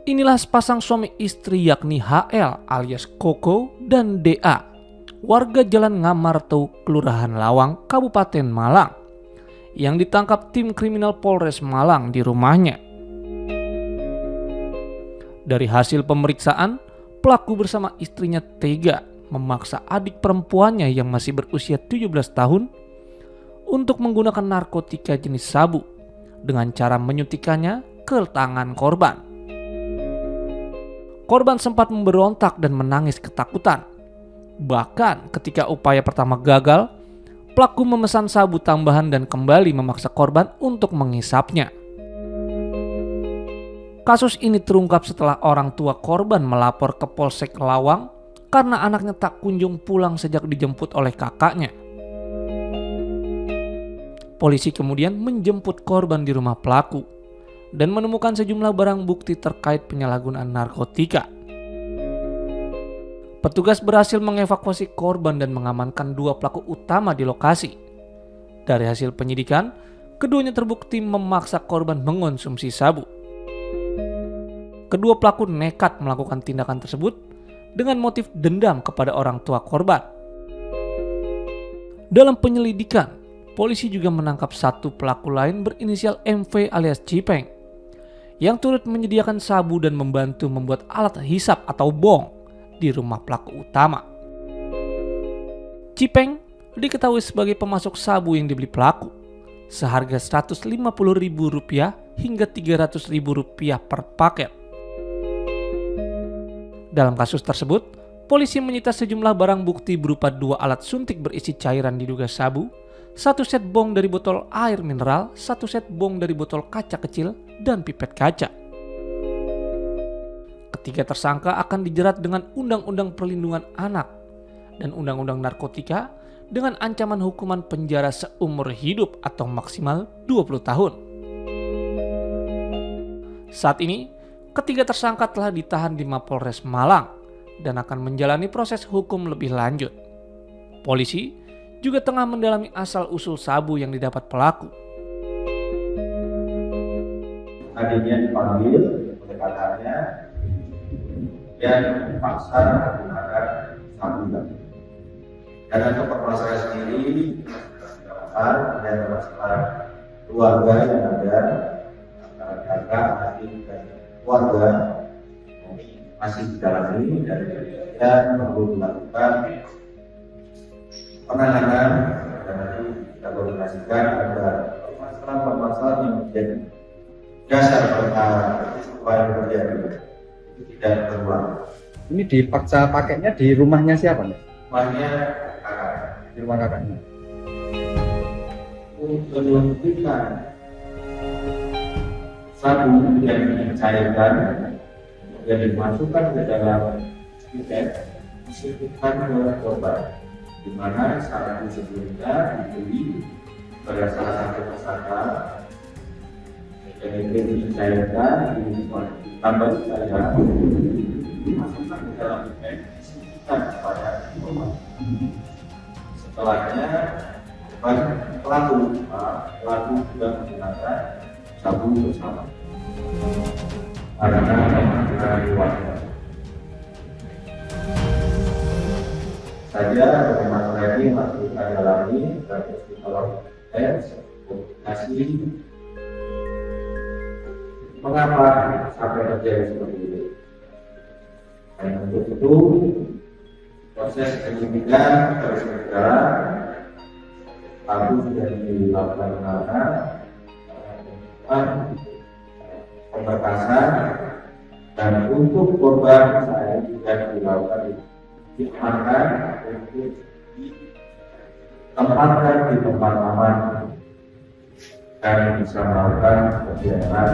Inilah sepasang suami istri yakni HL alias Koko dan DA, warga Jalan Ngamarto, Kelurahan Lawang, Kabupaten Malang, yang ditangkap tim kriminal Polres Malang di rumahnya. Dari hasil pemeriksaan, pelaku bersama istrinya tega memaksa adik perempuannya yang masih berusia 17 tahun untuk menggunakan narkotika jenis sabu dengan cara menyuntikannya ke tangan korban. Korban sempat memberontak dan menangis ketakutan. Bahkan ketika upaya pertama gagal, pelaku memesan sabu tambahan dan kembali memaksa korban untuk menghisapnya. Kasus ini terungkap setelah orang tua korban melapor ke Polsek Lawang karena anaknya tak kunjung pulang sejak dijemput oleh kakaknya. Polisi kemudian menjemput korban di rumah pelaku dan menemukan sejumlah barang bukti terkait penyalahgunaan narkotika. Petugas berhasil mengevakuasi korban dan mengamankan dua pelaku utama di lokasi. Dari hasil penyidikan, keduanya terbukti memaksa korban mengonsumsi sabu. Kedua pelaku nekat melakukan tindakan tersebut dengan motif dendam kepada orang tua korban. Dalam penyelidikan, polisi juga menangkap satu pelaku lain berinisial MV alias Cipeng yang turut menyediakan sabu dan membantu membuat alat hisap atau bong di rumah pelaku utama. Cipeng diketahui sebagai pemasok sabu yang dibeli pelaku seharga Rp150.000 hingga Rp300.000 per paket. Dalam kasus tersebut, polisi menyita sejumlah barang bukti berupa 2 alat suntik berisi cairan diduga sabu, 1 set bong dari botol air mineral, 1 set bong dari botol kaca kecil, dan pipet kaca. Ketiga tersangka akan dijerat dengan Undang-Undang Perlindungan Anak dan Undang-Undang Narkotika dengan ancaman hukuman penjara seumur hidup atau maksimal 20 tahun. Saat ini, ketiga tersangka telah ditahan di Mapolres Malang dan akan menjalani proses hukum lebih lanjut. Polisi juga tengah mendalami asal-usul sabu yang didapat pelaku. Tadinya dipanggil oleh kakaknya dan dipaksa menggunakan sabu. Dan untuk permasalahan sendiri, dan masalah keluarga yang ada, kakak, adik, dan keluarga masih didalami dan perlu dilakukan penanganan dan nanti kita koordinasikan agar permasalahan yang menjadi dasar upaya yang terjadi itu tidak terulang. Ini dipaksa pakainya di rumahnya siapa nih? Rumahnya kakak. Di rumah kakaknya. Untuk menentukan sabu yang dicairkan yang dimasukkan ke dalam tiket disuntikkan ke korban, di mana sabu sebelumnya dibeli pada salah satu tersangka dan itu dicairkan ditambah cairan dimasukkan ke dalam tiket disuntikkan kepada korban. Setelahnya pelaku sudah menggunakan sabu bersama karena memang keluarga saja masalah ini masih kita dalami dan kita lakukan komunikasi mengapa sampai terjadi seperti itu. Dan untuk itu proses penyidikan terus berjalan. Sabu sudah dilakukan pemberkasan dan untuk korban saya juga dilakukan diamankan untuk ditempatkan di tempat aman dan bisa melakukan kegiatan